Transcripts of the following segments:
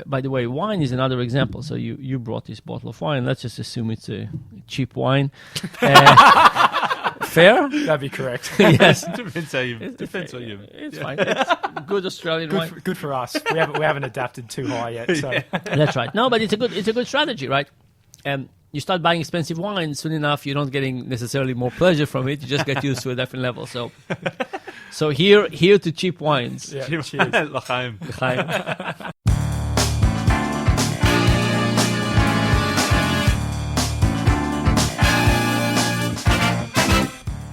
by the way, wine is another example. So you brought this bottle of wine. Let's just assume it's a cheap wine. Fair? That'd be correct. Yes. Depends what you. It's fine. It's good Australian wine. Good for us. We haven't adapted too high yet. So. That's right. No, but it's a good strategy, right? You start buying expensive wine, soon enough you're not getting necessarily more pleasure from it. You just get used to a different level. So here to cheap wines. Yeah, cheers. L'chaim. L'chaim.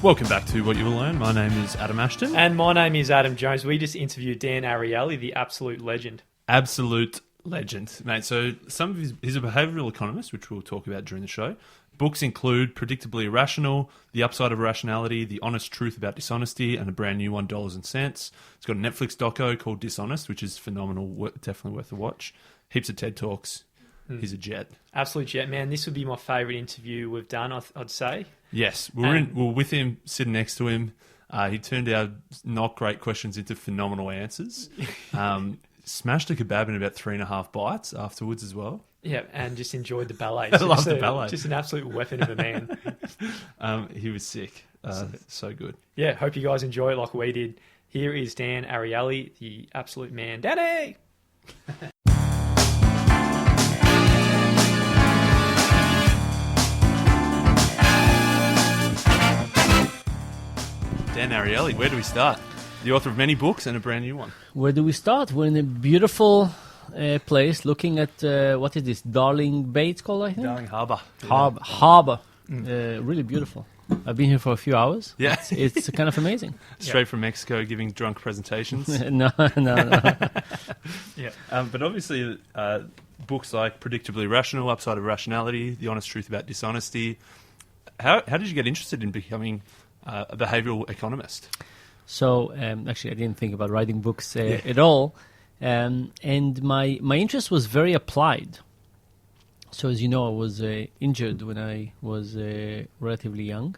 Welcome back to What You Will Learn. My name is Adam Ashton. And my name is Adam Jones. We just interviewed Dan Ariely, the absolute legend. Absolute legend, mate. So he's a behavioural economist, which we'll talk about during the show. Books include Predictably Irrational, The Upside of Irrationality, The Honest Truth About Dishonesty, and a brand new one, Dollars and Cents. It's got a Netflix doco called Dishonest, which is phenomenal, definitely worth a watch. Heaps of TED Talks. He's a jet. Absolute jet, man. This would be my favourite interview we've done, I'd say. Yes, we're with him, sitting next to him. He turned our not great questions into phenomenal answers. Smashed a kebab in about 3.5 bites afterwards as well. Yeah, and just enjoyed the ballet. I love the ballet. Just an absolute weapon of a man. He was sick. So good. Yeah, hope you guys enjoy it like we did. Here is Dan Ariely, the absolute man. Danny! Dan Ariely, where do we start? The author of many books and a brand new one. Where do we start? We're in a beautiful place looking at, what is this, Darling Bay it's called, I think? Darling Harbour. Harbour. Really beautiful. I've been here for a few hours. Yeah. It's kind of amazing. Straight from Mexico giving drunk presentations. No. Yeah. But obviously, books like Predictably Irrational, Upside of Irrationality, The Honest Truth About Dishonesty. How did you get interested in becoming a behavioural economist? So, actually, I didn't think about writing books at all. And my interest was very applied. So, as you know, I was injured when I was relatively young.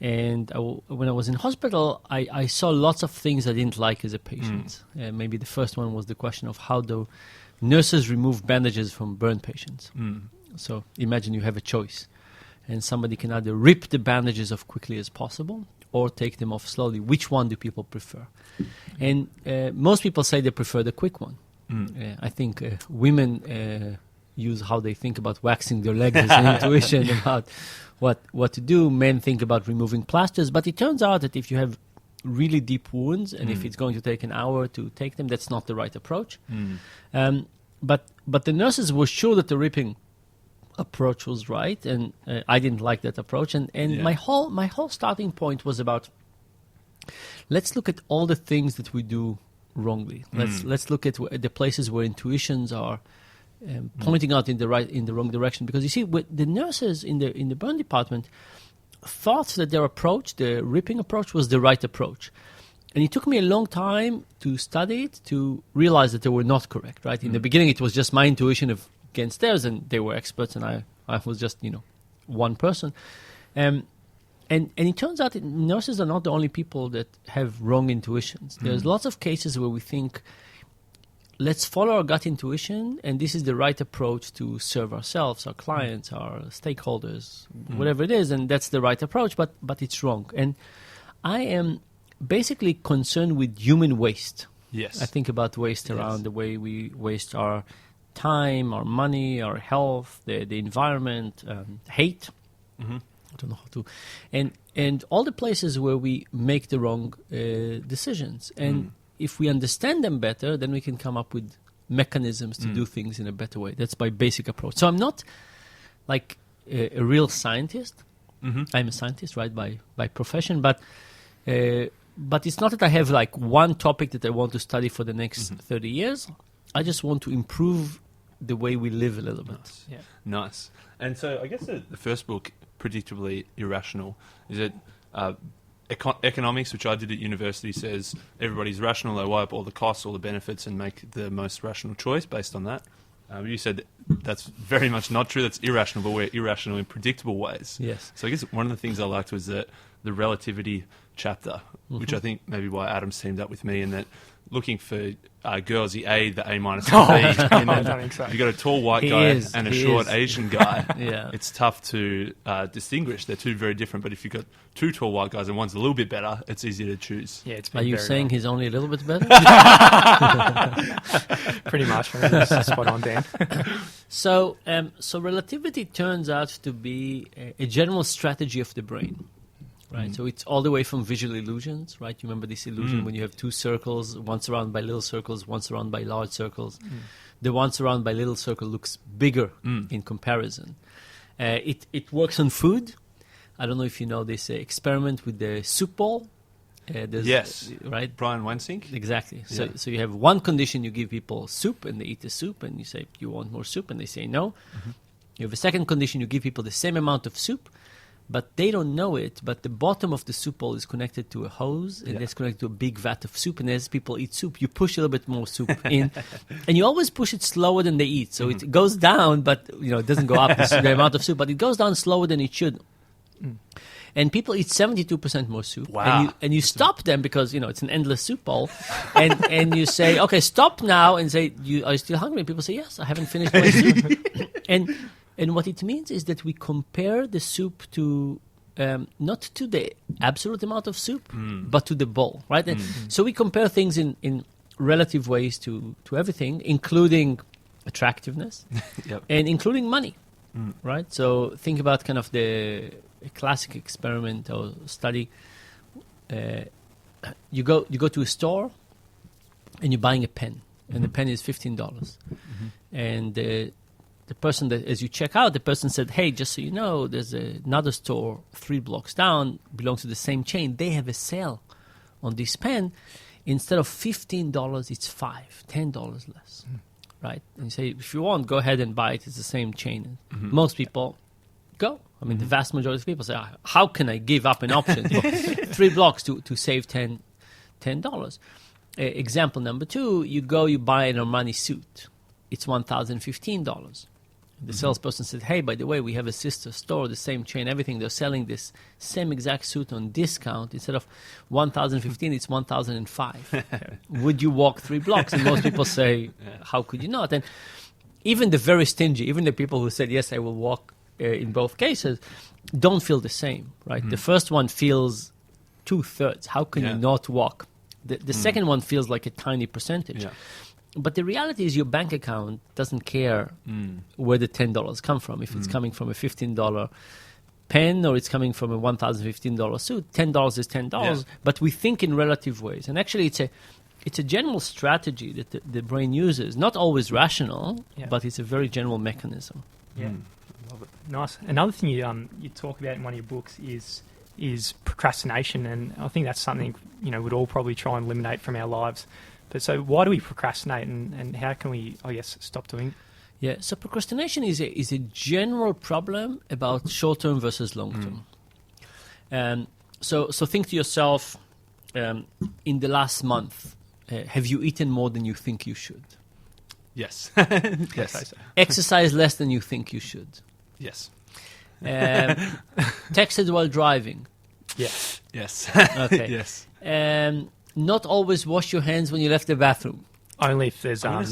And when I was in hospital, I saw lots of things I didn't like as a patient. Maybe the first one was the question of how do nurses remove bandages from burn patients. So, imagine you have a choice. And somebody can either rip the bandages off quickly as possible or take them off slowly. Which one do people prefer? And most people say they prefer the quick one. I think women use how they think about waxing their legs as an intuition about what to do. Men think about removing plasters. But it turns out that if you have really deep wounds and if it's going to take an hour to take them, that's not the right approach. But the nurses were sure that the ripping approach was right, and I didn't like that approach. And my whole starting point was about, let's look at all the things that we do wrongly. Let's look at the places where intuitions are pointing out in the wrong direction. Because you see, the nurses in the burn department thought that their approach, the ripping approach, was the right approach. And it took me a long time to study it to realize that they were not correct. Right in the beginning, it was just my intuition against theirs, and they were experts, and I was just one person. And it turns out that nurses are not the only people that have wrong intuitions. There's lots of cases where we think, let's follow our gut intuition, and this is the right approach to serve ourselves, our clients, our stakeholders, whatever it is, and that's the right approach, but it's wrong. And I am basically concerned with human waste. Yes. I think about waste around the way we waste our time, our money, our health, the environment, hate. I don't know how to, and all the places where we make the wrong decisions. And if we understand them better, then we can come up with mechanisms to do things in a better way. That's my basic approach. So I'm not like a real scientist. I'm a scientist, right, by profession, but it's not that I have like one topic that I want to study for the next 30 years. I just want to improve the way we live a little bit. Nice. And so I guess the first book, Predictably Irrational, is it economics, which I did at university, says everybody's rational, they weigh up all the costs, all the benefits, and make the most rational choice based on that. You said that's very much not true. That's irrational, but we're irrational in predictable ways. Yes. So I guess one of the things I liked was the relativity chapter, which I think maybe why Adam's teamed up with me, and that looking for girls, the A, the A minus, Oh, the B. I don't think so. You got a tall white He guy is, and a he short is. Asian guy. Yeah. It's tough to distinguish. They're two very different. But if you've got two tall white guys and one's a little bit better, it's easier to choose. Yeah, it's Are been you very saying well. he's only a little bit better? Pretty much? I think that's spot on, Dan. So relativity turns out to be a general strategy of the brain, right? So it's all the way from visual illusions, right? You remember this illusion when you have two circles, one surrounded by little circles, one surrounded by large circles. The one surrounded by little circle looks bigger in comparison. It works on food. I don't know if you know this experiment with the soup bowl. Yes. Right? Brian Wensink? Exactly. Yeah. So you have one condition, you give people soup and they eat the soup, and you say, you want more soup? And they say no. You have a second condition, you give people the same amount of soup, but they don't know it, but the bottom of the soup bowl is connected to a hose, and it's connected to a big vat of soup, and as people eat soup, you push a little bit more soup in, and you always push it slower than they eat. So it goes down, but it doesn't go up the amount of soup, but it goes down slower than it should. And people eat 72% more soup. Wow. And you stop them because, it's an endless soup bowl. and you say, okay, stop now, and say, are you still hungry? And people say, yes, I haven't finished my soup. And what it means is that we compare the soup to, not to the absolute amount of soup, but to the bowl, right? And so we compare things in relative ways to everything, including attractiveness and including money, right? So think about kind of the classic experiment or study. You go to a store and you're buying a pen, and the pen is $15, and the person that, as you check out, the person said, hey, just so you know, there's another store 3 blocks down, belongs to the same chain. They have a sale on this pen. Instead of $15, it's $10 less, right? And you say, if you want, go ahead and buy it. It's the same chain. Most people go. I mean, the vast majority of people say, how can I give up an option for 3 blocks to save $10? Example number 2, you buy an Armani suit. It's $1,015. The salesperson said, hey, by the way, we have a sister store, the same chain, everything. They're selling this same exact suit on discount. Instead of $1,015, it's $1,005. Would you walk 3 blocks? And most people say, how could you not? And even the very stingy, even the people who said, yes, I will walk in both cases, don't feel the same, right? The first one feels 2/3. How can you not walk? The second one feels like a tiny percentage. Yeah. But the reality is your bank account doesn't care where the $10 come from. If it's coming from a $15 pen or it's coming from a $1,015 suit, $10 is $10. Yeah. But we think in relative ways. And actually it's a general strategy that the brain uses. Not always rational, but it's a very general mechanism. Yeah, love it. Nice. Another thing you talk about in one of your books is procrastination, and I think that's something we'd all probably try and eliminate from our lives. But so why do we procrastinate, and how can we, stop doing it? Yeah, so procrastination is a general problem about short-term versus long-term. So think to yourself, in the last month, have you eaten more than you think you should? Yes. Yes. Exercise less than you think you should? Yes. Texted while driving? Yes. Yes. Okay. Yes. Not always wash your hands when you left the bathroom? Only if there's no.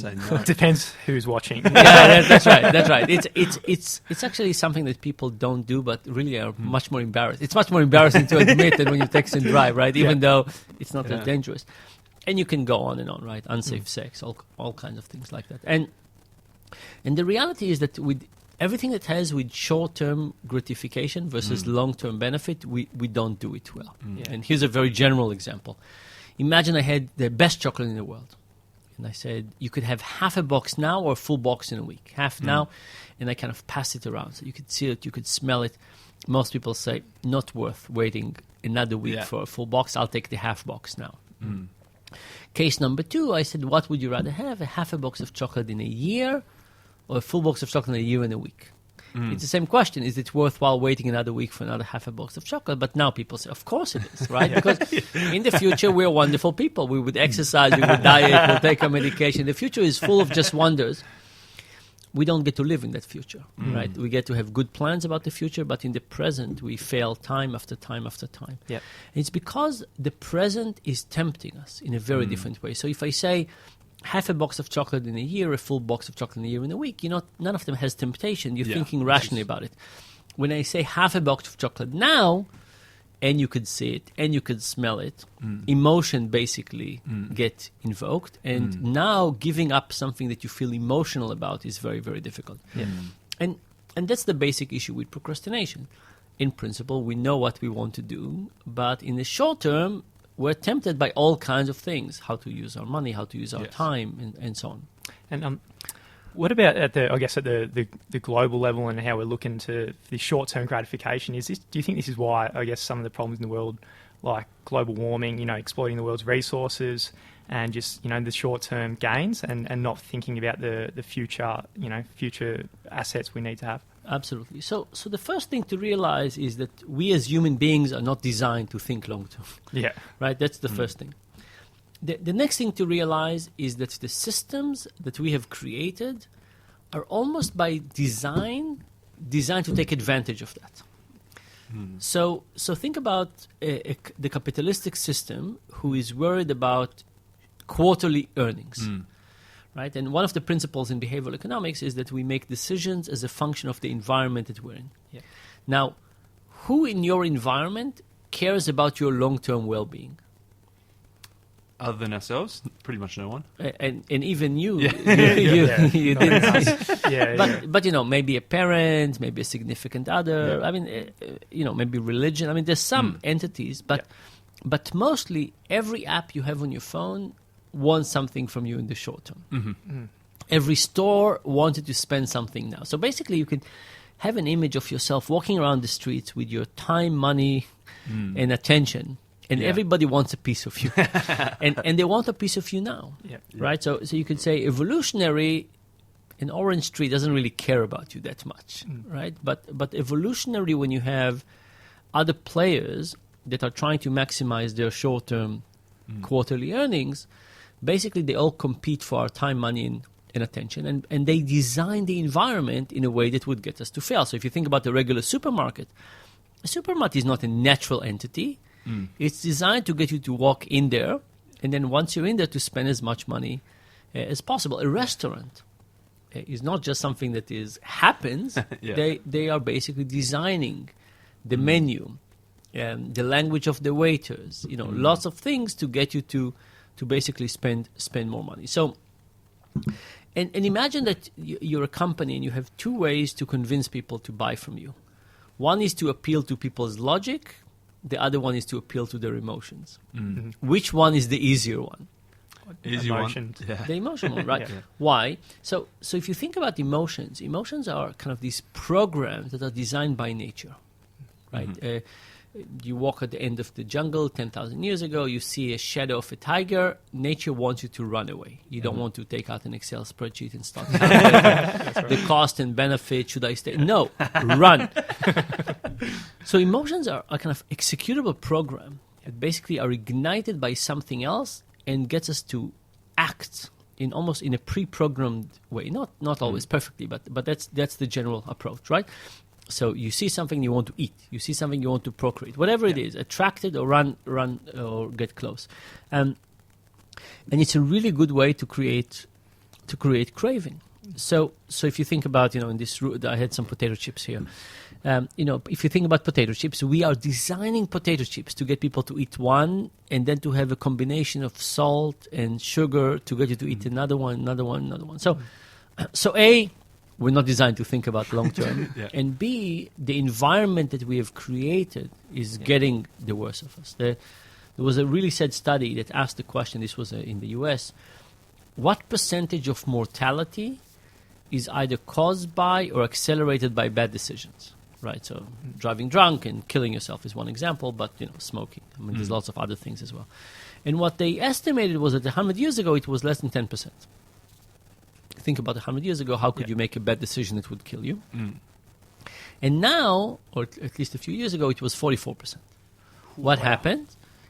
depends who's watching. Yeah, that's right. It's actually something that people don't do, but really are much more embarrassed. It's much more embarrassing to admit than when you text and drive, right? Even though it's not that dangerous. And you can go on and on, right? Unsafe sex, all kinds of things like that. And the reality is that with everything that has with short-term gratification versus long-term benefit, we don't do it well. And here's a very general example. Imagine I had the best chocolate in the world. And I said, you could have half a box now or a full box in a week. Half now, and I kind of pass it around. So you could see it, you could smell it. Most people say, not worth waiting another week for a full box. I'll take the half box now. Case number 2, I said, what would you rather have? A half a box of chocolate in a year or a full box of chocolate in a year and a week? It's the same question. Is it worthwhile waiting another week for another half a box of chocolate? But now people say, of course it is, right? Because in the future, we're wonderful people. We would exercise, we would diet, we'll take our medication. The future is full of just wonders. we don't get to live in that future, right? We get to have good plans about the future, but in the present, we fail time after time after time. Yep. And it's because the present is tempting us in a very different way. So if I say half a box of chocolate in a year, a full box of chocolate in a year, in a week, none of them has temptation. You're thinking rationally about it. When I say half a box of chocolate now, and you could see it, and you could smell it, emotion basically get invoked. And now giving up something that you feel emotional about is very, very difficult. Yeah. And that's the basic issue with procrastination. In principle, we know what we want to do, but in the short term, we're tempted by all kinds of things, how to use our money, how to use our time, and so on. And what about at the global level and how we're looking to the short-term gratification? Do you think this is why, I guess, some of the problems in the world, like global warming, exploiting the world's resources and just, the short-term gains and not thinking about the future, future assets we need to have? Absolutely. So the first thing to realize is that we as human beings are not designed to think long-term. Yeah. Right? That's the first thing. The next thing to realize is that the systems that we have created are almost by designed to take advantage of that. So think about the capitalistic system who is worried about quarterly earnings. Right? And one of the principles in behavioral economics is that we make decisions as a function of the environment that we're in. Yeah. Now, who in your environment cares about your long-term well-being? Other than ourselves, pretty much no one. And even you, Yeah. you didn't. Yeah. But maybe a parent, maybe a significant other. Yeah. I mean, maybe religion. I mean, there's some entities, but mostly every app you have on your phone wants something from you in the short term. Every store wanted to spend something now. So basically, you can have an image of yourself walking around the streets with your time, money, and attention. And everybody wants a piece of you. and they want a piece of you now. Yeah. Right? So you could say evolutionary, an orange tree doesn't really care about you that much. Right? But evolutionary, when you have other players that are trying to maximize their short-term quarterly earnings, basically they all compete for our time, money, and attention. And they design the environment in a way that would get us to fail. So if you think about the regular supermarket, a supermarket is not a natural entity. It's designed to get you to walk in there, and then once you're in there, to spend as much money as possible. A restaurant is not just something that happens. They are basically designing the menu, the language of the waiters. Lots of things to get you to basically spend more money. So, and imagine that you're a company and you have two ways to convince people to buy from you. One is to appeal to people's logic. The other one is to appeal to their emotions. Which one is the easier one? Emotions. The emotional one, right? Why? So if you think about emotions are kind of these programs that are designed by nature, right? You walk at the end of the jungle 10,000 years ago, you see a shadow of a tiger, nature wants you to run away. You don't want to take out an Excel spreadsheet and start calculating the cost and benefit, should I stay? No, run. So emotions are a kind of executable program that basically are ignited by something else and gets us to act in almost in a pre-programmed way. Not always perfectly, but that's the general approach, right? So you see something you want to eat, you see something you want to procreate, whatever it is, attracted or run or get close, and it's a really good way to create craving. So if you think about in this route, I had some potato chips here. If you think about potato chips, we are designing potato chips to get people to eat one, and then to have a combination of salt and sugar to get you to eat another one. So A, we're not designed to think about long term, and B, the environment that we have created is getting the worst of us. There was a really sad study that asked the question. This was in the U.S. What percentage of mortality is either caused by or accelerated by bad decisions? Right, so driving drunk and killing yourself is one example, but smoking. I mean, there's lots of other things as well. And what they estimated was that 100 years ago it was less than 10%. Think about 100 years ago, how could you make a bad decision that would kill you? And now, or at least a few years ago, it was 44%. What happened?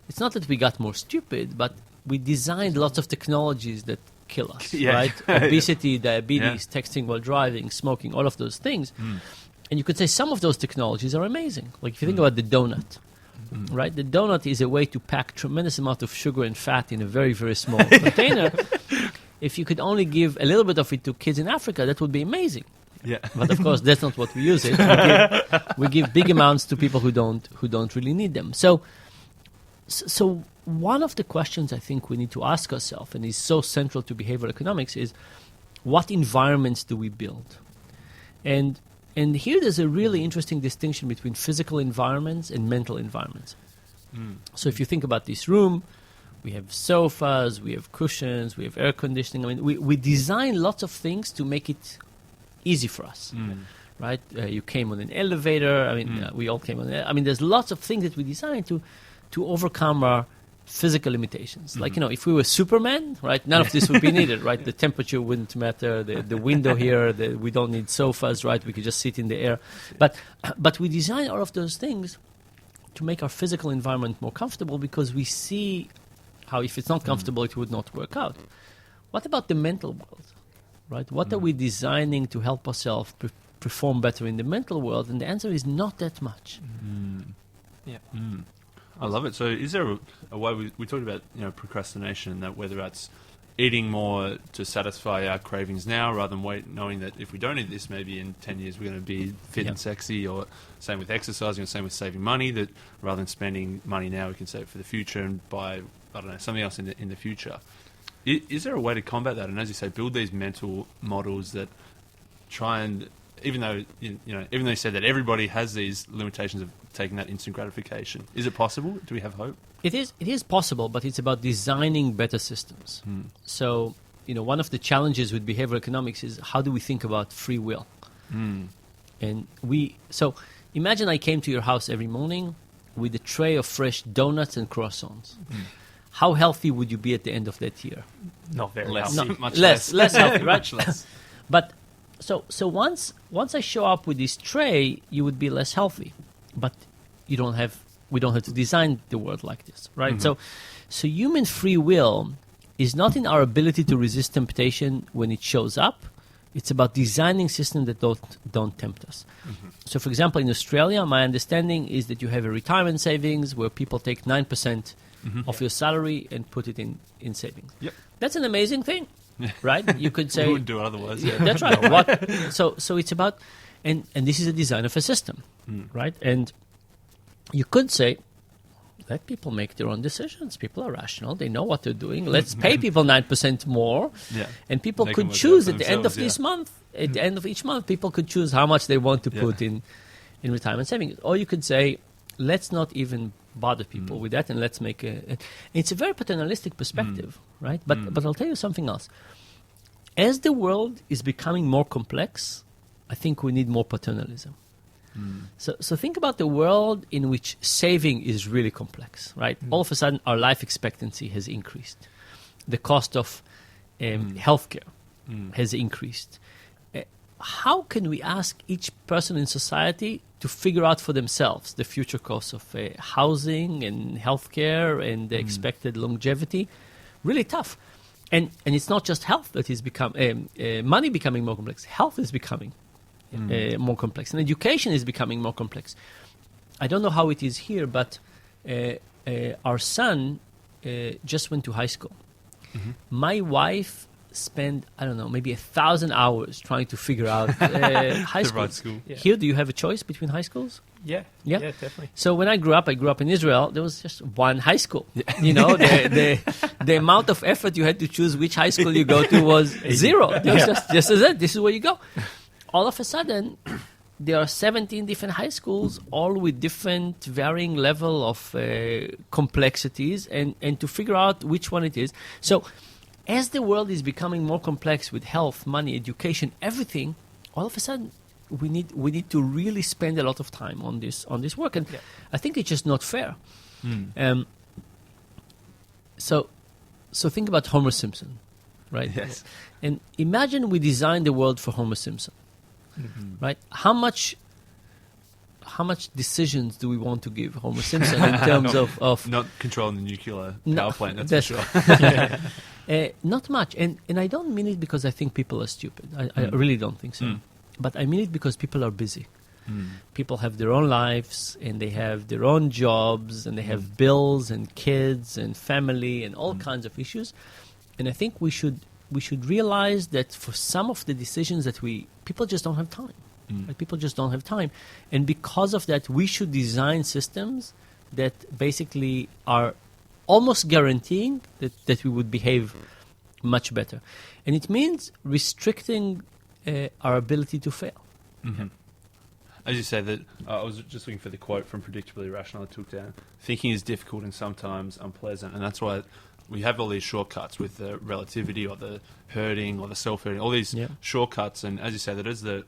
It's not that we got more stupid, but we designed lots of technologies that kill us, Yeah. right? Obesity, diabetes, texting while driving, smoking, all of those things. And you could say some of those technologies are amazing. Like if you think about the donut, right? The donut is a way to pack tremendous amount of sugar and fat in a very, very small container. If you could only give a little bit of it to kids in Africa, that would be amazing. Yeah. But of course, that's not what we use it. We give big amounts to people who don't really need them. So one of the questions I think we need to ask ourselves, and is so central to behavioral economics, is what environments do we build? And here there's a really interesting distinction between physical environments and mental environments. So if you think about this room, we have sofas, we have cushions, we have air conditioning. I mean, we design lots of things to make it easy for us, right? You came on an elevator. I mean, we all came on. There's lots of things that we design to overcome our physical limitations. Like, if we were Superman, right, none of this would be needed, right? The temperature wouldn't matter, the window here, we don't need sofas, right? We could just sit in the air. But we design all of those things to make our physical environment more comfortable, because we see how if it's not comfortable, it would not work out. What about the mental world, right? What are we designing to help ourselves perform better in the mental world? And the answer is not that much. Yeah. I love it. So is there a way, we talked about procrastination, that whether that's eating more to satisfy our cravings now rather than wait, knowing that if we don't eat this, maybe in 10 years we're going to be fit and sexy, or same with exercising, or same with saving money, that rather than spending money now, we can save it for the future and buy, I don't know, something else in the future. Is there a way to combat that? And as you say, build these mental models that try and, even though you said that everybody has these limitations of taking that instant gratification, is it possible? Do we have hope? It is possible, but it's about designing better systems. So, one of the challenges with behavioral economics is how do we think about free will? And so imagine I came to your house every morning with a tray of fresh donuts and croissants. How healthy would you be at the end of that year? Not very Less. healthy. Much less healthy, right? Much less. But so once I show up with this tray, you would be less healthy. But we don't have to design the world like this, right? So human free will is not in our ability to resist temptation when it shows up. It's about designing systems that don't tempt us. So, for example, in Australia, my understanding is that you have a retirement savings where people take 9% of your salary and put it in savings. Yep. That's an amazing thing, right? You could say... We wouldn't do it otherwise. Yeah, that's right. So it's about... And this is a design of a system, right? And you could say, let people make their own decisions. People are rational. They know what they're doing. Let's pay people 9% more. Yeah. And people could choose at the end of this month, at the end of each month, people could choose how much they want to put in retirement savings. Or you could say, let's not even bother people with that, and let's make it's a very paternalistic perspective, right? But I'll tell you something else. As the world is becoming more complex, I think we need more paternalism. So think about the world in which saving is really complex, right? All of a sudden, our life expectancy has increased. The cost of healthcare has increased. How can we ask each person in society to figure out for themselves the future costs of housing and healthcare and the expected longevity? Really tough. And it's not just health that is money becoming more complex. Health is becoming more complex, and education is becoming more complex. I don't know how it is here, but our son just went to high school. My wife spent, I don't know, maybe 1,000 hours trying to figure out high school. Right school. Yeah. Here, do you have a choice between high schools? Yeah, definitely. So when I grew up in Israel. There was just one high school. The amount of effort you had to choose which high school you go to was zero. It was just as it. This is where you go. All of a sudden, there are 17 different high schools, all with different varying level of complexities, and to figure out which one it is. So as the world is becoming more complex with health, money, education, everything, all of a sudden we need to really spend a lot of time on this work, and I think it's just not fair. So think about Homer Simpson, right? Yes. And imagine we designed the world for Homer Simpson, right? How much decisions do we want to give Homer Simpson in terms of not controlling the nuclear power plant? That's for sure. Not much, and I don't mean it because I think people are stupid. I really don't think so. But I mean it because people are busy. People have their own lives, and they have their own jobs, and they have bills and kids and family and all kinds of issues. And I think we should realize that for some of the decisions that people just don't have time. Right? People just don't have time, and because of that, we should design systems that basically are almost guaranteeing that we would behave much better. And it means restricting our ability to fail. As you say, that I was just looking for the quote from Predictably Irrational I took down. Thinking is difficult and sometimes unpleasant, and that's why we have all these shortcuts with the relativity or the herding or the self-herding, all these shortcuts. And as you say, that as the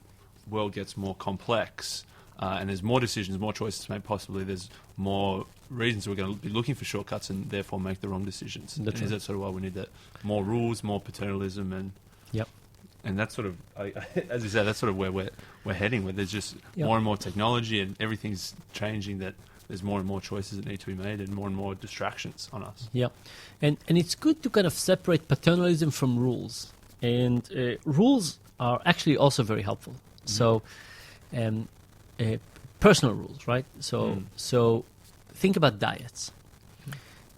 world gets more complex and there's more decisions, more choices to make, possibly there's more reasons we're going to be looking for shortcuts and therefore make the wrong decisions. And is that sort of why we need that more rules, more paternalism, and and that's sort of, as you say, that's sort of where we're heading, where there's just more and more technology and everything's changing, that there's more and more choices that need to be made and more distractions on us. Yeah, and it's good to kind of separate paternalism from rules. And rules are actually also very helpful. So personal rules, right? So think about diets.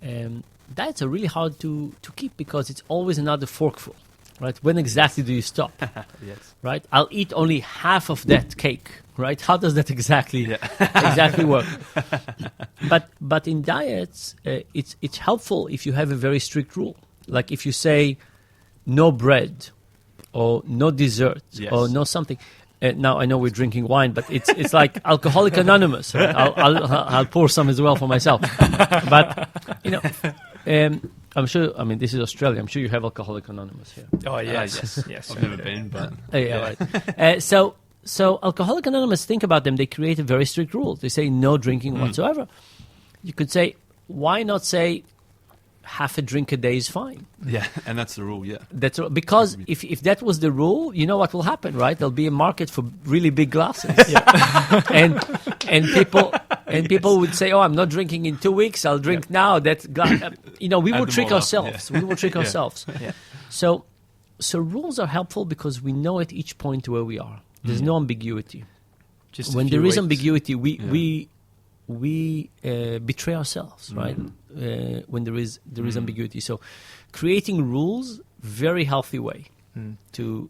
Diets are really hard to keep because it's always another forkful. Right? When exactly do you stop? Yes. Right? I'll eat only half of that cake. Right? How does that exactly work? But in diets, it's helpful if you have a very strict rule. Like if you say no bread or no dessert or no something. Now I know we're drinking wine, but it's like Alcoholic Anonymous. Right? I'll pour some as well for myself. But I'm sure. I mean, this is Australia. I'm sure you have Alcoholic Anonymous here. Oh yes. I've never been, but right. So Alcoholic Anonymous, think about them. They create a very strict rule. They say no drinking whatsoever. You could say, why not say half a drink a day is fine? Yeah, and that's the rule. Yeah, that's because if that was the rule, you know what will happen, right? There'll be a market for really big glasses, and people would say, "Oh, I'm not drinking in 2 weeks. I'll drink now." That glass, we will trick ourselves. We will trick ourselves. Yeah. So rules are helpful because we know at each point where we are. There's no ambiguity. Just when there is ambiguity, we betray ourselves, right? When there is ambiguity. So creating rules, very healthy way to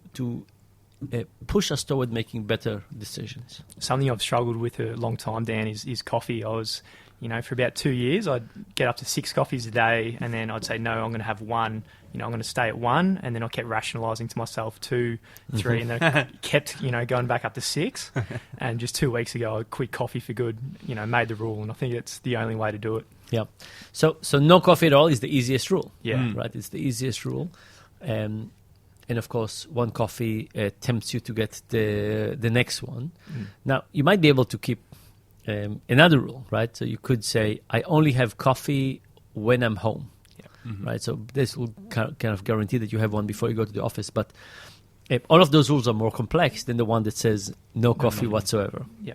push us toward making better decisions. Something I've struggled with a long time, Dan, is coffee. I was, for about 2 years, I'd get up to 6 coffees a day, and then I'd say, no, I'm going to have one. I'm going to stay at 1, and then I kept rationalising to myself 2, 3, and then I kept, going back up to 6. And just 2 weeks ago, I quit coffee for good. Made the rule, and I think it's the only way to do it. Yeah. So no coffee at all is the easiest rule. Yeah. Right. It's the easiest rule, and of course, one coffee tempts you to get the next one. Now you might be able to keep another rule, right? So you could say, I only have coffee when I'm home. Right, so this will kind of guarantee that you have one before you go to the office. But all of those rules are more complex than the one that says no coffee whatsoever. Yeah.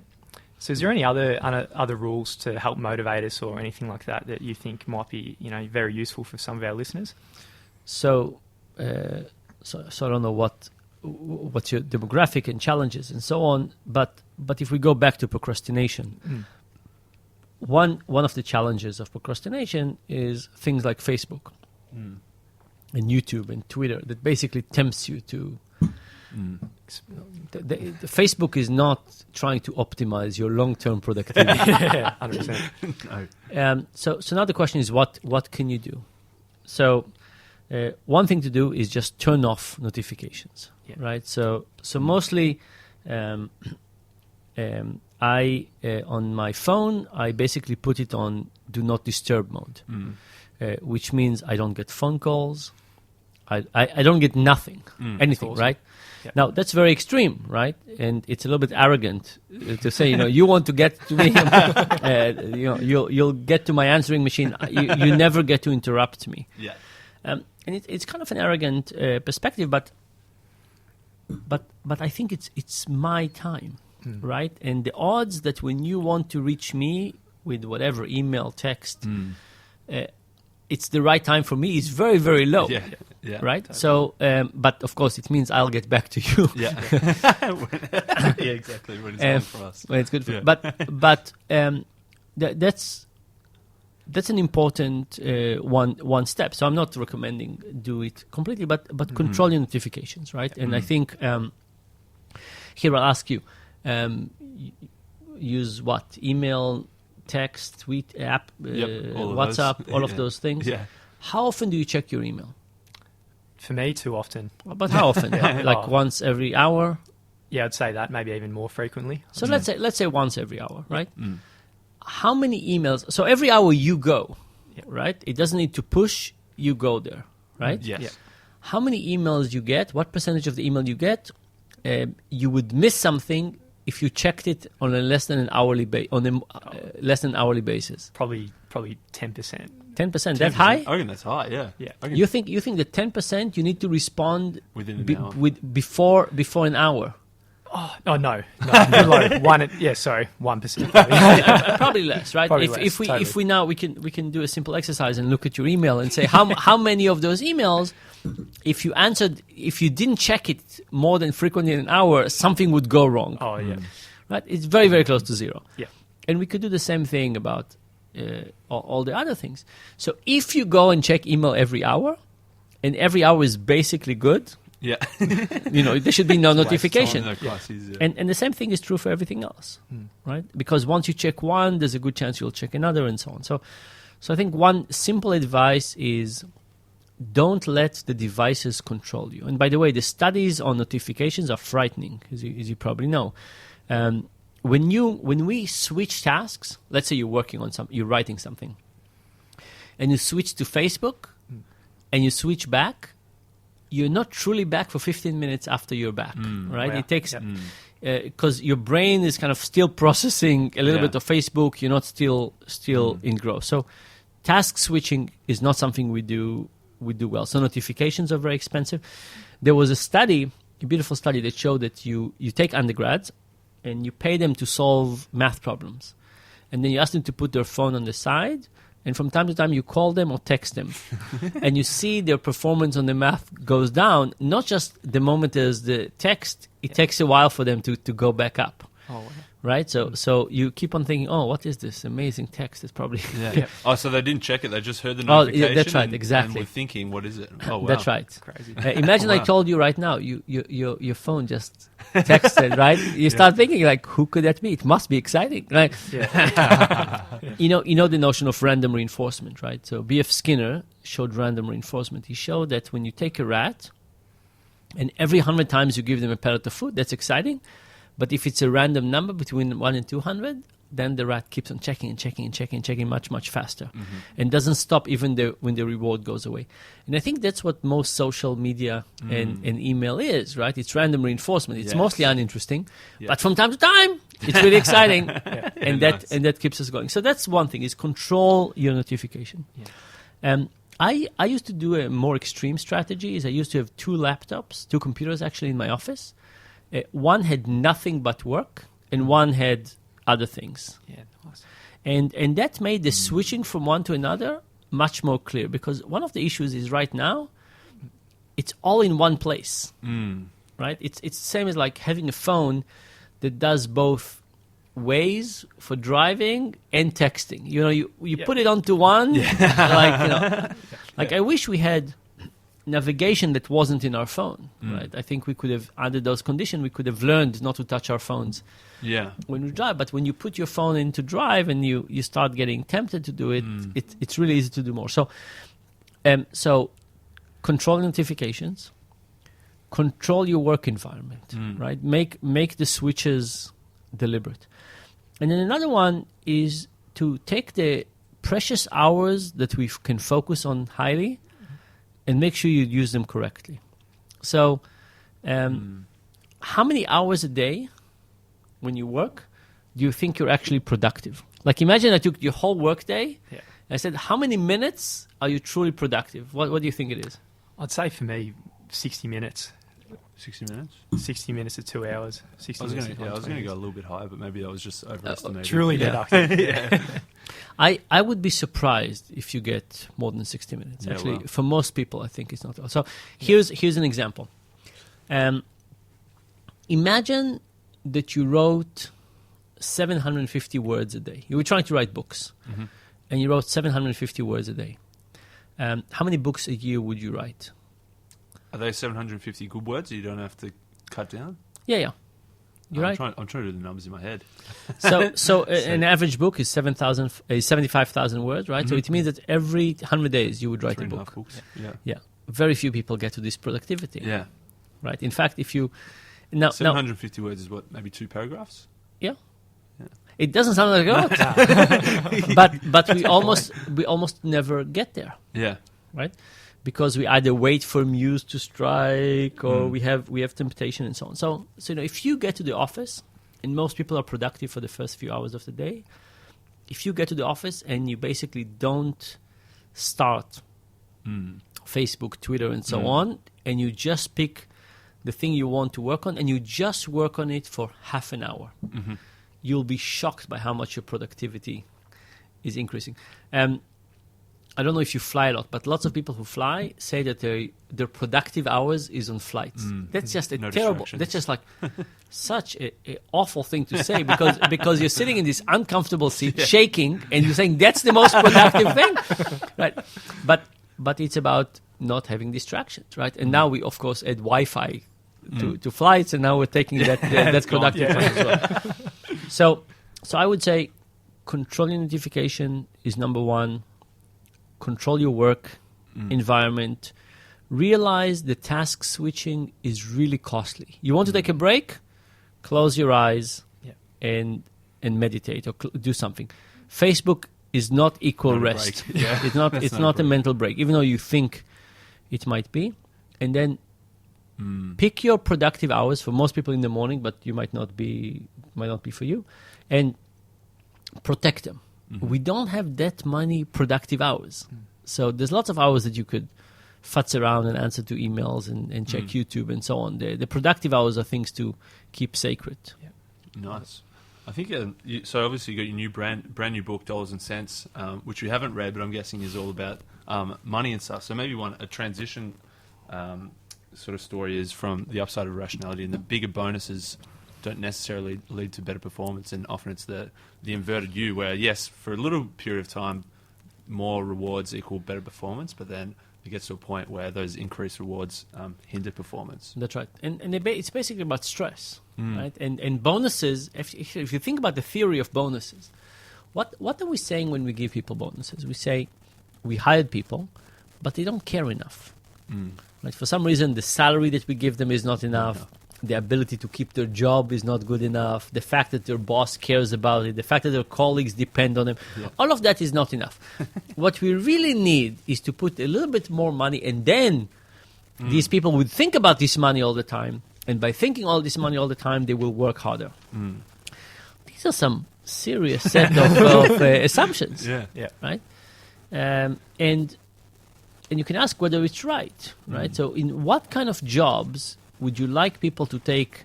So, is there any other rules to help motivate us, or anything like that you think might be very useful for some of our listeners? So I don't know what's your demographic and challenges and so on. But if we go back to procrastination. One of the challenges of procrastination is things like Facebook and YouTube and Twitter that basically tempts you to... The Facebook is not trying to optimize your long-term productivity. 100%. No. So now the question is, what can you do? So one thing to do is just turn off notifications, right? So mostly... I on my phone, I basically put it on do not disturb mode, which means I don't get phone calls, I don't get nothing, anything, awesome. Right? Yep. Now that's very extreme, right? And it's a little bit arrogant to say, you want to get to me, you'll get to my answering machine. You never get to interrupt me. Yeah. And it's kind of an arrogant perspective, but I think it's my time. Right? And the odds that when you want to reach me with whatever, email, text, it's the right time for me is very, very low. Yeah. Right. So, but of course, it means I'll get back to you. Yeah. Yeah, exactly. When it's on for us. When it's good for, Yeah. but that's an important one step. So I'm not recommending do it completely, but control your notifications, right? And I think here I'll ask you, use what? Email, text, tweet, app, WhatsApp, all of those things. Yeah. How often do you check your email? For me, too often. But how often? Like once every hour? Yeah, I'd say that, maybe even more frequently. So let's say once every hour, right? How many emails? So every hour you go, right? It doesn't need to push. You go there, right? Yes. Yeah. How many emails you get? What percentage of the email you get? You would miss something if you checked it on a less than an hourly basis. Probably 10%. 10%. That high? I reckon that's high. Yeah. Yeah. You think that 10% you need to respond Within an hour. before an hour? Oh no. Like 1%. Probably less, right? Probably If less, we now we can do a simple exercise and look at your email and say how many of those emails, if you didn't check it more than frequently in an hour, something would go wrong. Oh yeah. Right? It's very, very close to zero. Yeah. And we could do the same thing about all the other things. So if you go and check email every hour, and every hour is basically good, Yeah. there should be no notification. No crises, yeah. And the same thing is true for everything else, right? Because once you check one, there's a good chance you'll check another, and so on. So I think one simple advice is don't let the devices control you. And by the way, the studies on notifications are frightening, as you probably know. When we switch tasks, let's say you're writing something, and you switch to Facebook, and you switch back, you're not truly back for 15 minutes after you're back, right? Yeah. It takes because your brain is kind of still processing a little bit of Facebook. You're not still in growth. So task switching is not something we do well. So notifications are very expensive. There was a beautiful study that showed that you take undergrads and you pay them to solve math problems, and then you ask them to put their phone on the side. And from time to time, you call them or text them. And you see their performance on the math goes down. Not just the moment there's the text, it takes a while for them to go back up. Oh, wow. Right? So you keep on thinking, oh, what is this amazing text? It's probably... Yeah. Oh, so they didn't check it. They just heard the notification. Oh, yeah, that's right. Exactly. And were thinking, what is it? Oh, wow. That's right. Crazy. Imagine I told you right now, your phone just texted, right? You start thinking, like, who could that be? It must be exciting, right? Yeah. You know the notion of random reinforcement, right? So B.F. Skinner showed random reinforcement. He showed that when you take a rat and every 100 times you give them a pellet of food, that's exciting. But if it's a random number between 1 and 200, then the rat keeps on checking much, much faster and doesn't stop even when the reward goes away. And I think that's what most social media and email is, right? It's random reinforcement. It's mostly uninteresting, but from time to time, it's really exciting, and that keeps us going. So that's one thing, is control your notification. Yeah. I used to do a more extreme strategy. I used to have two computers actually in my office. One had nothing but work, and one had other things. Yeah, nice. And that made the switching from one to another much more clear, because one of the issues is right now, it's all in one place, right? It's the same as like having a phone that does both Waze for driving and texting. You put it onto one, like I wish we had navigation that wasn't in our phone, right? I think we could have, under those conditions, we could have learned not to touch our phones when we drive. But when you put your phone into drive and you start getting tempted to do it, it's really easy to do more. So control notifications, control your work environment, right? Make the switches deliberate. And then another one is to take the precious hours that we can focus on highly and make sure you use them correctly. So how many hours a day when you work do you think you're actually productive? Like, imagine I took your whole work day. Yeah. I said, how many minutes are you truly productive? What do you think it is? I'd say for me, 60 minutes. 60 minutes? 60 minutes to 2 hours. 60 I was minutes going to go a little bit higher, but maybe I was just overestimating. Truly better. I would be surprised if you get more than 60 minutes. Yeah, Actually, wow. for most people, I think it's not. So here's an example. Imagine that you wrote 750 words a day. You were trying to write books, and you wrote 750 words a day. How many books a year would you write? Are they 750 good words you don't have to cut down? Yeah. You're right. I'm trying to do the numbers in my head. So an average book is 75,000 words, right? So it means that every 100 days you would write a 3.5 book. books. Yeah. Yeah. Very few people get to this productivity. Yeah. Right. In fact, if you now 750 words is what, maybe 2 paragraphs? yeah. Yeah. It doesn't sound like a lot, but we almost never get there, Yeah. right? Because we either wait for muse to strike, or we have temptation and so on. So if you get to the office, and most people are productive for the first few hours of the day, if you get to the office and you basically don't start Facebook, Twitter, and so on, and you just pick the thing you want to work on, and you just work on it for half an hour, you'll be shocked by how much your productivity is increasing. I don't know if you fly a lot, but lots of people who fly say that their productive hours is on flights. That's just No terrible. distractions. That's just like such a awful thing to say, because you're sitting in this uncomfortable seat, shaking, and you're saying that's the most productive thing, right? But it's about not having distractions, right? And now we of course add Wi-Fi to flights, and now we're taking that productive time as well. So I would say control your notification is number one. Control your work environment. Realize the task switching is really costly. You want to take a break? Close your eyes and meditate or do something. Facebook is not equal Not a rest. break. Yeah. It's not. That's It's not not a a mental break, even though you think it might be. And then pick your productive hours. For most people in the morning, but you might not be for you, and protect them. We don't have that many productive hours. So there's lots of hours that you could futz around and answer to emails and check YouTube and so on. The productive hours are things to keep sacred. Nice. I think so. Obviously, you got your new brand new book, Dollars and Cents, which we haven't read, but I'm guessing is all about money and stuff. So maybe a transition sort of story is from the Upside of Irrationality, and the bigger bonuses don't necessarily lead to better performance, and often it's the inverted U, where yes, for a little period of time, more rewards equal better performance, but then it gets to a point where those increased rewards hinder performance. That's right. And it's basically about stress, right? And bonuses, if you think about the theory of bonuses, what are we saying when we give people bonuses? We say we hired people, but they don't care enough. Right? For some reason, the salary that we give them is not enough. The ability to keep their job is not good enough. The fact that their boss cares about it. The fact that their colleagues depend on them. Yeah. All of that is not enough. What we really need is to put a little bit more money, and then these people would think about this money all the time. And by thinking all this money all the time, they will work harder. These are some serious set of assumptions. Yeah. Right? And you can ask whether it's right? So in what kind of jobs would you like people to take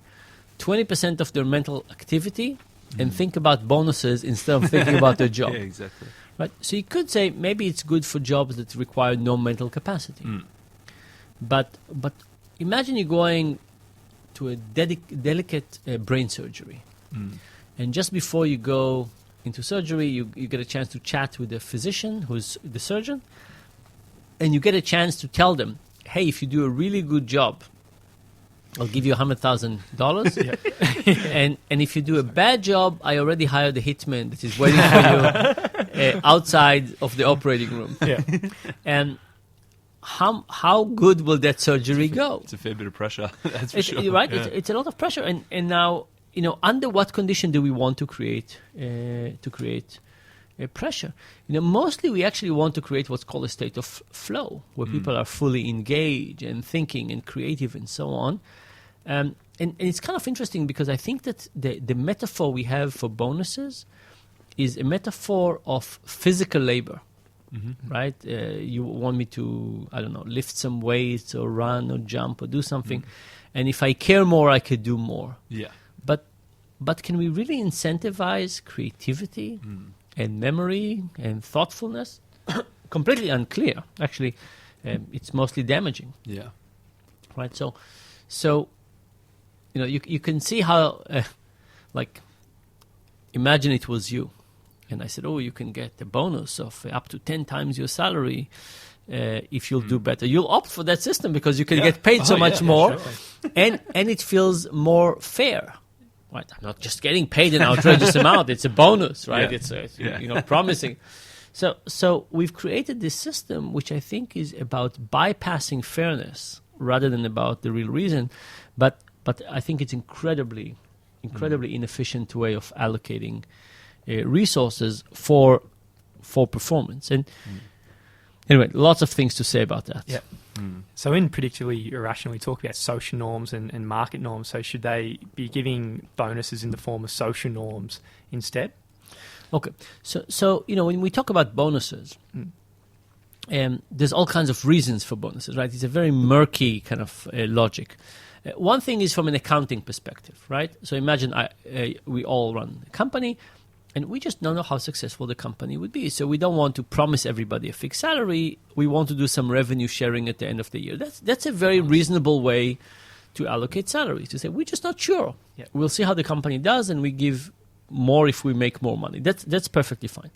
20% of their mental activity and think about bonuses instead of thinking about their job? Yeah, exactly. Right? So you could say maybe it's good for jobs that require no mental capacity. But imagine you're going to a delicate brain surgery. And just before you go into surgery, you get a chance to chat with the physician, who's the surgeon, and you get a chance to tell them, hey, if you do a really good job, I'll give you $100,000. And if you do a bad job, I already hired a hitman that is waiting for you outside of the operating room. And how good will that surgery go? It's a fair bit of pressure. That's for sure. Right? Yeah. It's a lot of pressure. And now, under what condition do we want to create pressure? Mostly we actually want to create what's called a state of flow, where people are fully engaged and thinking and creative and so on. And it's kind of interesting because I think that the metaphor we have for bonuses is a metaphor of physical labor, right? You want me to, I don't know, lift some weights or run or jump or do something. And if I care more, I could do more. Yeah. But can we really incentivize creativity and memory and thoughtfulness, completely unclear. Actually, it's mostly damaging. Yeah. Right. So you can see how, like, imagine it was you, and I said, oh, you can get a bonus of up to 10 times your salary if you'll do better. You'll opt for that system because you can get paid so much more, sure. and it feels more fair. Right. I'm not just getting paid an outrageous amount. It's a bonus, right? Yeah. It's promising. So we've created this system which I think is about bypassing fairness rather than about the real reason, but I think it's incredibly inefficient way of allocating resources for performance. And anyway, lots of things to say about that. Yeah. So in Predictably Irrational, we talk about social norms and market norms. So should they be giving bonuses in the form of social norms instead? Okay. So when we talk about bonuses, there's all kinds of reasons for bonuses, right? It's a very murky kind of logic. One thing is from an accounting perspective, right? So imagine we all run a company, and we just don't know how successful the company would be. So we don't want to promise everybody a fixed salary. We want to do some revenue sharing at the end of the year. That's a very reasonable way to allocate salaries, to say, we're just not sure. Yeah. We'll see how the company does, and we give more if we make more money. That's perfectly fine.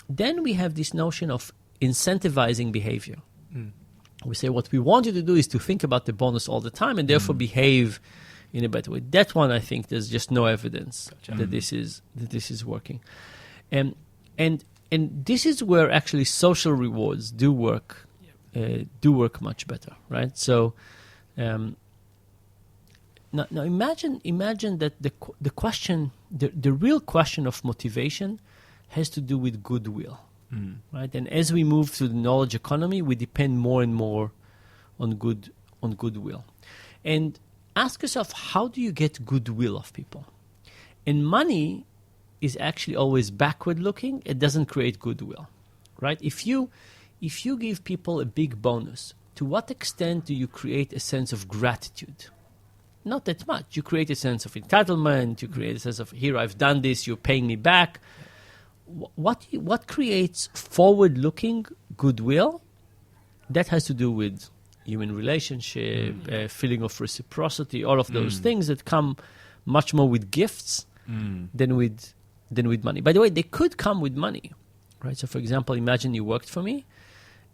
Then we have this notion of incentivizing behavior. We say what we want you to do is to think about the bonus all the time and therefore behave in a better way. That one, I think, there's just no evidence that this is working, and this is where actually social rewards do work much better, right? So now imagine that the question, the real question of motivation has to do with goodwill. Right, and as we move to the knowledge economy, we depend more and more on goodwill. And ask yourself, how do you get goodwill of people? And money is actually always backward-looking. It doesn't create goodwill, right? If you give people a big bonus, to what extent do you create a sense of gratitude? Not that much. You create a sense of entitlement. You create a sense of, here, I've done this. You're paying me back. What creates forward-looking goodwill? That has to do with human relationship, feeling of reciprocity, all of those things that come much more with gifts than with money. By the way, they could come with money, right? So, for example, imagine you worked for me,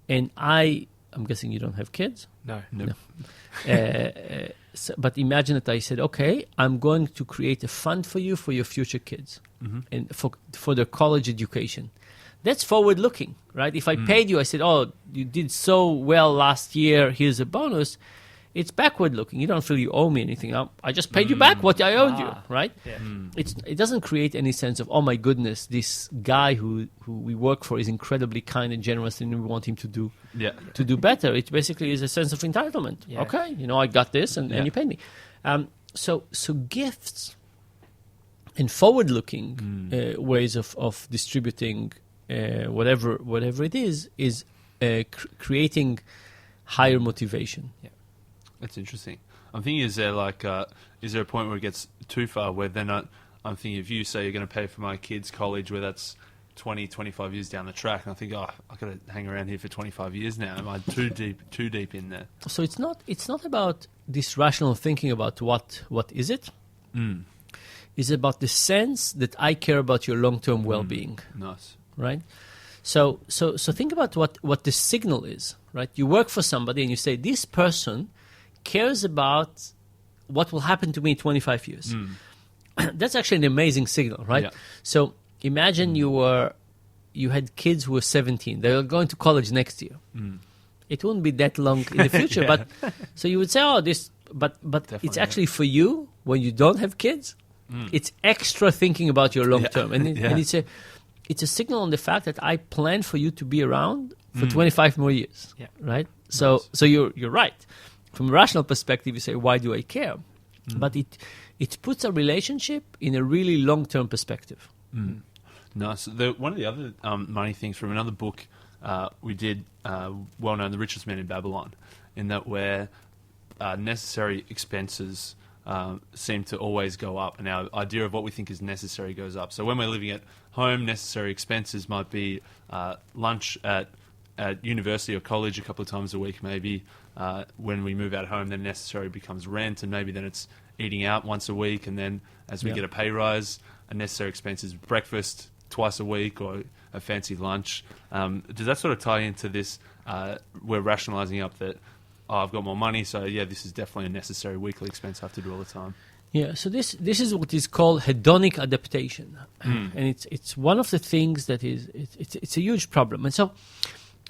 and I'm guessing you don't have kids? No. But imagine that I said, okay, I'm going to create a fund for you for your future kids and for their college education. That's forward-looking, right? If I paid you, I said, oh, you did so well last year, here's a bonus. It's backward-looking. You don't feel you owe me anything. I just paid you back what I owed you, right? Yeah. It doesn't create any sense of, oh, my goodness, this guy who we work for is incredibly kind and generous, and we want him to do better. It basically is a sense of entitlement. Yeah. Okay, I got this, and you paid me. So gifts and forward-looking ways of distributing whatever it is creating higher motivation. Yeah. That's interesting. I'm thinking, is there a point where it gets too far where they're not? I'm thinking, if you say you're going to pay for my kids' college, where that's 20, 25 years down the track, and I think, I've got to hang around here for 25 years now. Am I too deep in there? So it's not about this rational thinking about what is it. It's about the sense that I care about your long-term well-being. Nice. Right? So think about what the signal is, right? You work for somebody and you say, this person cares about what will happen to me in 25 years. That's actually an amazing signal, right? Yeah. So imagine you had kids who were 17. They were going to college next year. It wouldn't be that long in the future, but so you would say, but Definitely, it's actually for you when you don't have kids. It's extra thinking about your long term, and it's a signal on the fact that I plan for you to be around for 25 more years. Yeah. Right. So you're right. From a rational perspective, you say, why do I care? But it puts a relationship in a really long-term perspective. Nice. One of the other money things from another book we did, well-known, The Richest Man in Babylon, in that where necessary expenses seem to always go up, and our idea of what we think is necessary goes up. So when we're living at home, necessary expenses might be lunch at university or college a couple of times a week, maybe. When we move out home, then necessary becomes rent, and maybe then it's eating out once a week, and then as we get a pay rise, a necessary expense is breakfast twice a week or a fancy lunch. Does that sort of tie into this? We're rationalizing up that, I've got more money, so this is definitely a necessary weekly expense I have to do all the time. Yeah, so this is what is called hedonic adaptation, and it's one of the things that it's a huge problem. And so,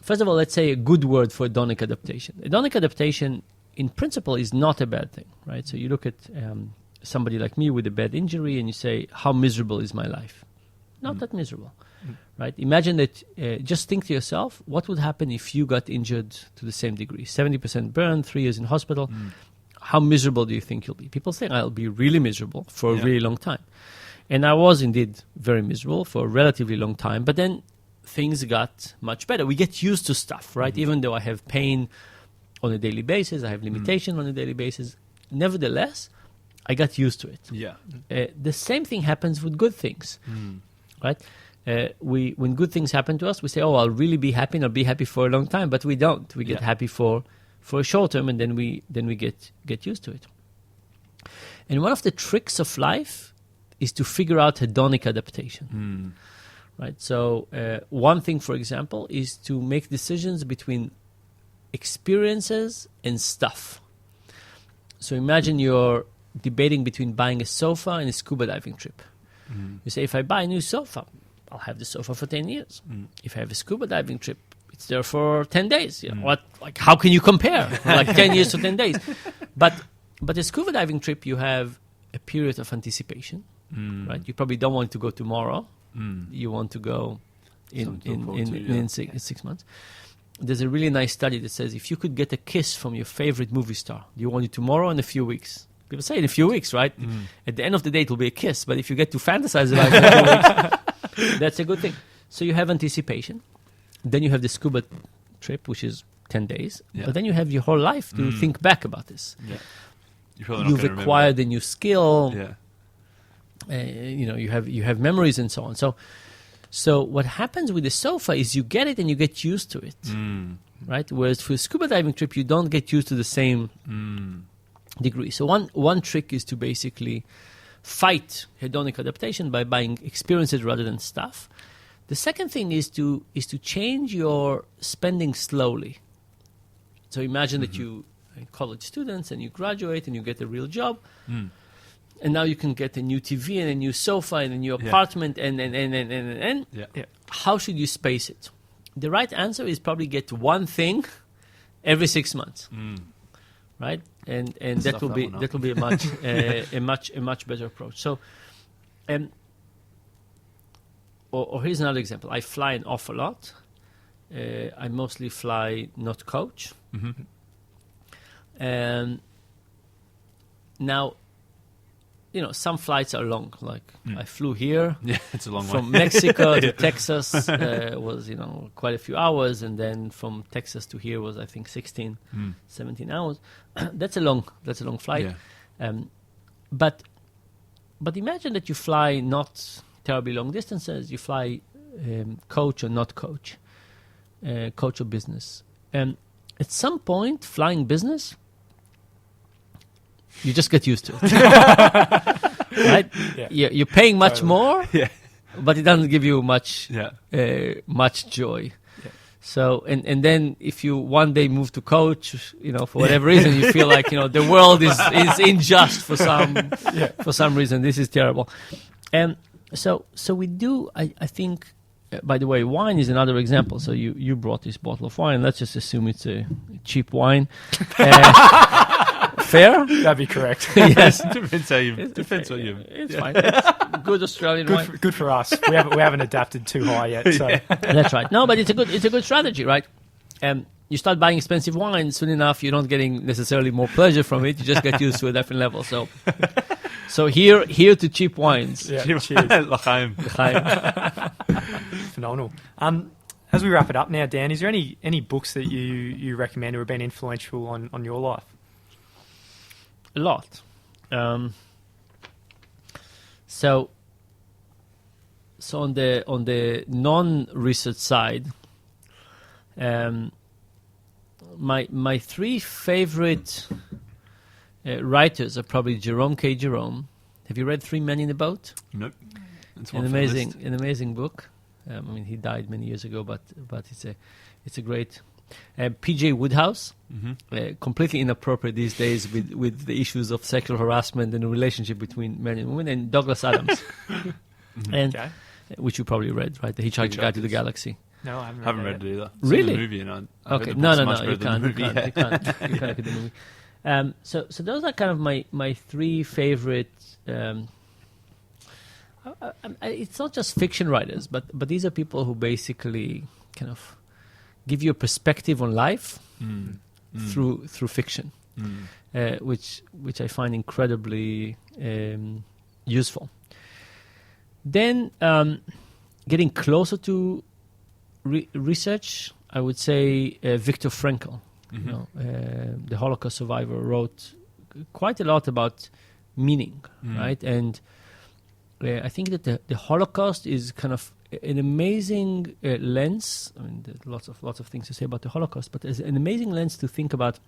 first of all, let's say a good word for hedonic adaptation. Hedonic adaptation, in principle, is not a bad thing, right? So you look at somebody like me with a bad injury, and you say, "How miserable is my life?" Not that miserable, right? Imagine that. Just think to yourself, what would happen if you got injured to the same degree? 70% burn, 3 years in hospital. How miserable do you think you'll be? People say, I'll be really miserable for a really long time. And I was indeed very miserable for a relatively long time, but then things got much better. We get used to stuff, right? Even though I have pain on a daily basis, I have limitation on a daily basis. Nevertheless, I got used to it. Yeah. The same thing happens with good things, right? When good things happen to us, we say, I'll really be happy and I'll be happy for a long time, but we don't. We get happy for a short term, and then we get used to it. And one of the tricks of life is to figure out hedonic adaptation, right? So one thing, for example, is to make decisions between experiences and stuff. So imagine you're debating between buying a sofa and a scuba diving trip. You say, if I buy a new sofa, I'll have the sofa for 10 years. If I have a scuba diving trip, it's there for 10 days. You know, how can you compare? 10 years to 10 days. But a scuba diving trip, you have a period of anticipation, right? You probably don't want to go tomorrow. You want to go in 6 months. There's a really nice study that says if you could get a kiss from your favorite movie star, do you want it tomorrow or in a few weeks? People say in a few weeks, right? At the end of the day, it will be a kiss. But if you get to fantasize about it in a few weeks, that's a good thing. So you have anticipation. Then you have the scuba trip, which is 10 days. But then you have your whole life to think back about this. You've acquired a new skill. You have memories and so on. So what happens with the sofa is you get it and you get used to it, right? Whereas for a scuba diving trip, you don't get used to the same degree. So one trick is to basically fight hedonic adaptation by buying experiences rather than stuff. The second thing is to change your spending slowly. So imagine that you are college students and you graduate and you get a real job. And now you can get a new TV and a new sofa and a new apartment and. How should you space it? The right answer is probably get one thing every 6 months, right? And that will be a much better approach. So, or here's another example. I fly an awful lot. I mostly fly, not coach. And now, some flights are long. Like I flew here it's a long from way. Mexico to Texas was quite a few hours, and then from Texas to here was I think 16, 17 hours. That's a long flight. But imagine that you fly not terribly long distances. You fly coach or not coach, coach or business. At some point, flying business, you just get used to it, right? You're paying much more, but it doesn't give you much joy. So, and then if you one day move to coach, for whatever reason, you feel like the world is unjust for some reason. This is terrible, and so we do. I think. By the way, wine is another example. So you brought this bottle of wine. Let's just assume it's a cheap wine. Fair? That'd be correct. Yes. Depends what you. It's fine. It's good Australian wine. Good for us. We haven't adapted too high yet. So. That's right. No, but it's a good strategy, right? You start buying expensive wine, soon enough you're not getting necessarily more pleasure from it. You just get used to a different level. So here to cheap wines. Yeah, cheers. L'chaim. Phenomenal. As we wrap it up now, Dan, is there any books that you recommend or have been influential on your life? A lot. So on the non-research side, my three favorite writers are probably Jerome K. Jerome. Have you read Three Men in a Boat? Nope. It's An amazing book. I mean, he died many years ago, but it's a great. P.J. Woodhouse, completely inappropriate these days with the issues of sexual harassment and the relationship between men and women, and Douglas Adams, and which you probably read, right? The Hitchhiker's Guide to the Galaxy. No, I haven't read it either. Really? It's in the movie, and I Okay, heard no, the book's much you better than the can't movie. look at the movie. So those are kind of my three favorite. It's not just fiction writers, but these are people who basically kind of give you a perspective on life through fiction, which I find incredibly useful. Then getting closer to research, I would say Viktor Frankl, the Holocaust survivor, wrote quite a lot about meaning, right? And I think that the Holocaust is kind of an amazing lens. I mean, there's lots of things to say about the Holocaust, but it's an amazing lens to think about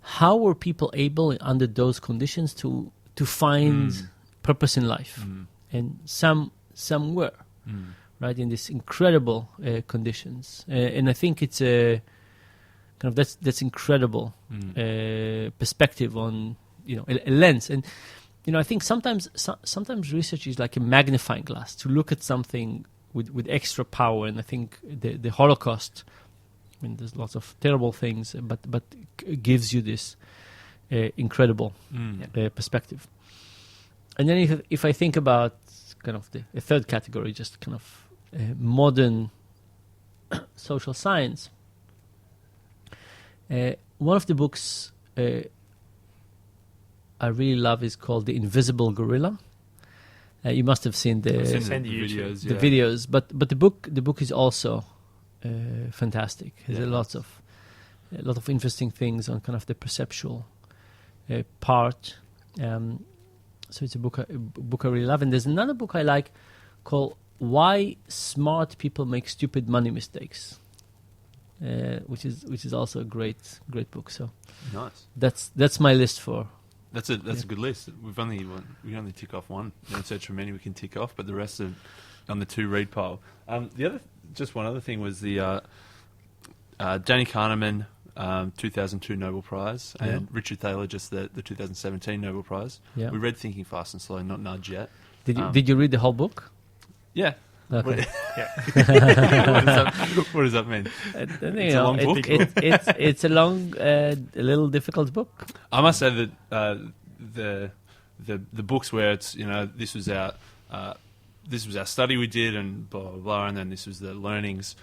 how were people able under those conditions to find purpose in life, and some were right in these incredible conditions, and I think it's a kind of that's incredible perspective on a lens. And I think sometimes research is like a magnifying glass to look at something with extra power. And I think the Holocaust, I mean, there's lots of terrible things, but gives you this incredible perspective. And then if I think about kind of the third category, just kind of modern social science, one of the books I really love is called The Invisible Gorilla. You must have seen the videos, but the book is also fantastic. There's a lot of interesting things on kind of the perceptual part. So it's a book I really love. And there's another book I like called Why Smart People Make Stupid Money Mistakes, which is also a great book. So nice. That's my list for. That's a good list. We only tick off one. In search for many we can tick off, but the rest are on the to read pile. One other thing was the Danny Kahneman 2002 Nobel Prize and Richard Thaler just the 2017 Nobel Prize. Yeah. We read Thinking Fast and Slow, not Nudge yet. Did you read the whole book? Yeah. Okay. What does that mean? It's a long book. It's a long, a little difficult book. I must say that the books where it's this was our study we did and blah blah blah, and then this was the learnings.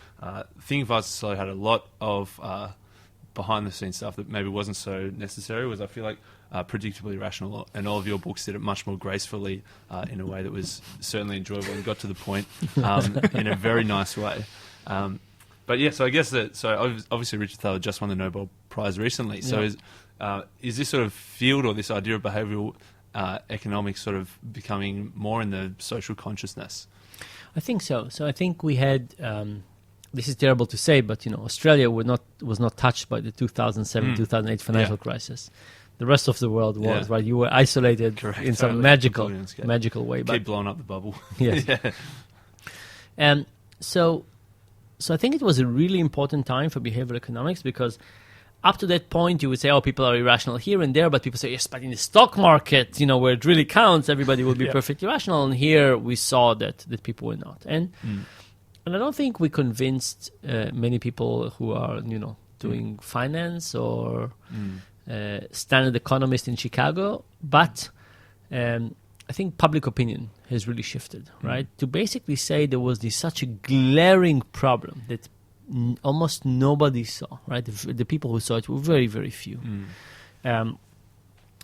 Thinking Fast and Slow had a lot of behind the scenes stuff that maybe wasn't so necessary. I feel like Predictably Irrational and all of your books did it much more gracefully in a way that was certainly enjoyable and got to the point in a very nice way. But yeah, so I guess obviously Richard Thaler just won the Nobel Prize recently. So is this sort of field or this idea of behavioural economics sort of becoming more in the social consciousness? I think so. So I think we had. This is terrible to say, but Australia was not touched by the 2007-2008 financial crisis. The rest of the world was, right? You were isolated in some magical way. Keep blowing up the bubble. Yes. And so I think it was a really important time for behavioral economics because up to that point you would say, people are irrational here and there, but people say, yes, but in the stock market, where it really counts, everybody will be perfectly rational. And here we saw that people were not. And I don't think we convinced many people who are, doing finance or standard economist in Chicago, but I think public opinion has really shifted, right? To basically say there was such a glaring problem that almost nobody saw, right? The people who saw it were very, very few. I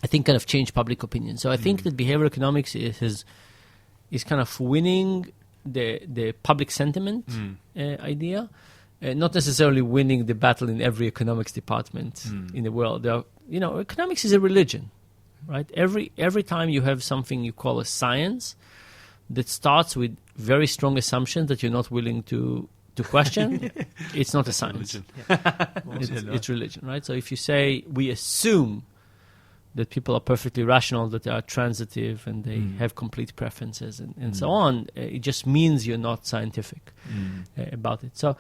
think kind of changed public opinion. So I think that behavioral economics is kind of winning the public sentiment idea, not necessarily winning the battle in every economics department in the world. Economics is a religion, right? Every time you have something you call a science that starts with very strong assumptions that you're not willing to question, it's not a science. It's religion, right? So if you say we assume that people are perfectly rational, that they are transitive and they have complete preferences and so on, it just means you're not scientific about it. So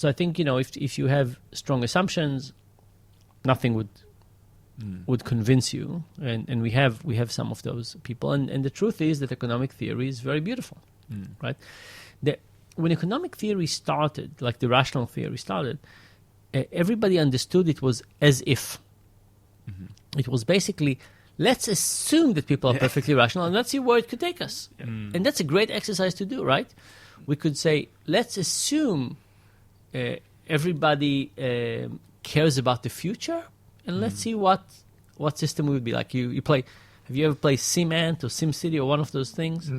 I think, if you have strong assumptions, nothing would convince you, and we have some of those people. And the truth is that economic theory is very beautiful, right? When economic theory started, like the rational theory started, everybody understood it was as if. It was basically, let's assume that people are perfectly rational and let's see where it could take us. And that's a great exercise to do, right? We could say, let's assume everybody cares about the future, and let's see what system would be like. Have you ever played Cement or SimCity or one of those things?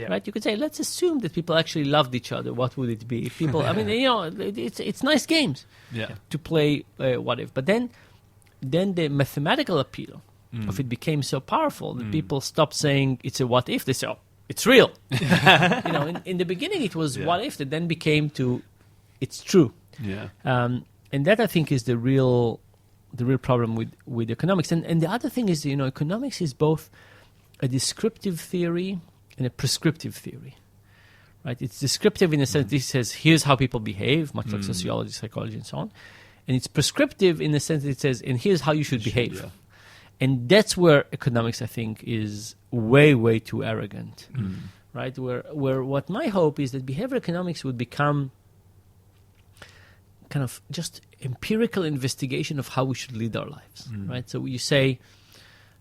Right? You could say, let's assume that people actually loved each other. What would it be? If people, it's nice games to play. What if? But then the mathematical appeal of it became so powerful that people stopped saying it's a what if. They say, oh, it's real. In the beginning it was what if, that then became to it's true. And that, I think, is the real problem with economics. And the other thing is, economics is both a descriptive theory and a prescriptive theory. Right? It's descriptive in the sense this says here's how people behave, much like sociology, psychology, and so on. And it's prescriptive in the sense that it says, and here's how you should behave. Yeah. And that's where economics, I think, is way, way too arrogant. Right? Where what my hope is that behavioral economics would become kind of just empirical investigation of how we should lead our lives. Right? So you say,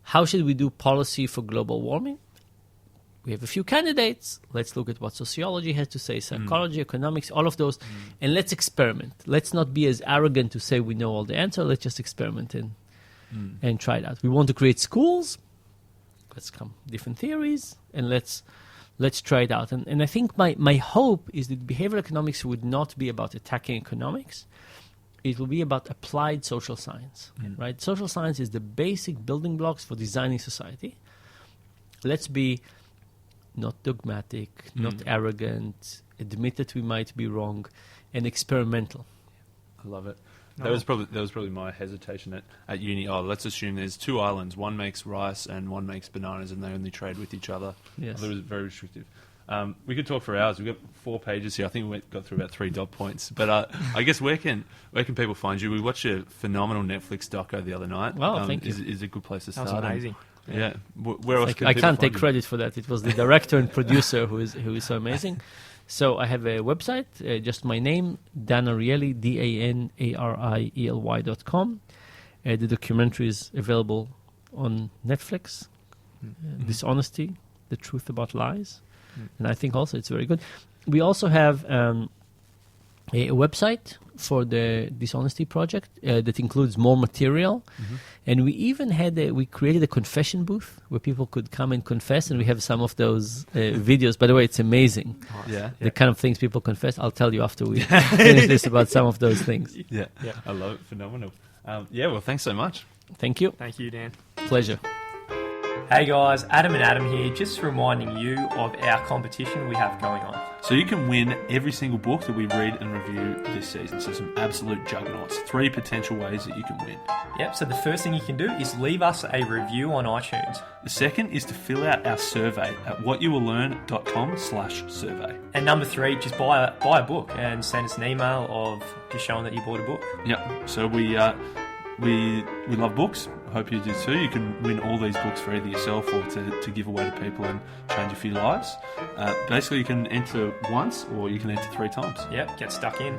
how should we do policy for global warming? We have a few candidates. Let's look at what sociology has to say, psychology, economics, all of those, and let's experiment. Let's not be as arrogant to say we know all the answer. Let's just experiment and try it out. We want to create schools. Let's come different theories, and let's try it out. And I think my hope is that behavioral economics would not be about attacking economics. It will be about applied social science. Right? Social science is the basic building blocks for designing society. Let's be not dogmatic, not arrogant, admit that we might be wrong, and experimental. I love it. That was probably my hesitation at uni. Oh, let's assume there's two islands. One makes rice and one makes bananas, and they only trade with each other. Yes. It was very restrictive. We could talk for hours. We've got 4 pages here. I think we got through about 3 dot points. But I guess where can people find you? We watched a phenomenal Netflix doco the other night. Wow, thank you. Is a good place to start. That was amazing. Yeah. Where else? I can't take credit for that. It was the director and producer who is so amazing. So I have a website, just my name, Dan Ariely, DANARIELY.com. The documentary is available on Netflix. Dishonesty, The Truth About Lies. And I think also it's very good. We also have a website for the Dishonesty project that includes more material. And we even we created a confession booth where people could come and confess, and we have some of those videos. By the way, it's amazing. The kind of things people confess. I'll tell you after we finish this about some of those things. Yeah. I love it. Phenomenal. Well, thanks so much. Thank you. Thank you, Dan. Pleasure. Hey guys, Adam and Adam here, just reminding you of our competition we have going on. So you can win every single book that we read and review this season. So some absolute juggernauts. 3 potential ways that you can win. Yep, so the first thing you can do is leave us a review on iTunes. The second is to fill out our survey at whatyouwilllearn.com/survey. And number 3, just buy a book and send us an email of just showing that you bought a book. Yep, so we love books. Hope you do too. You can win all these books for either yourself or to give away to people and change a few lives. Basically, you can enter once or you can enter 3 times. Yep, get stuck in.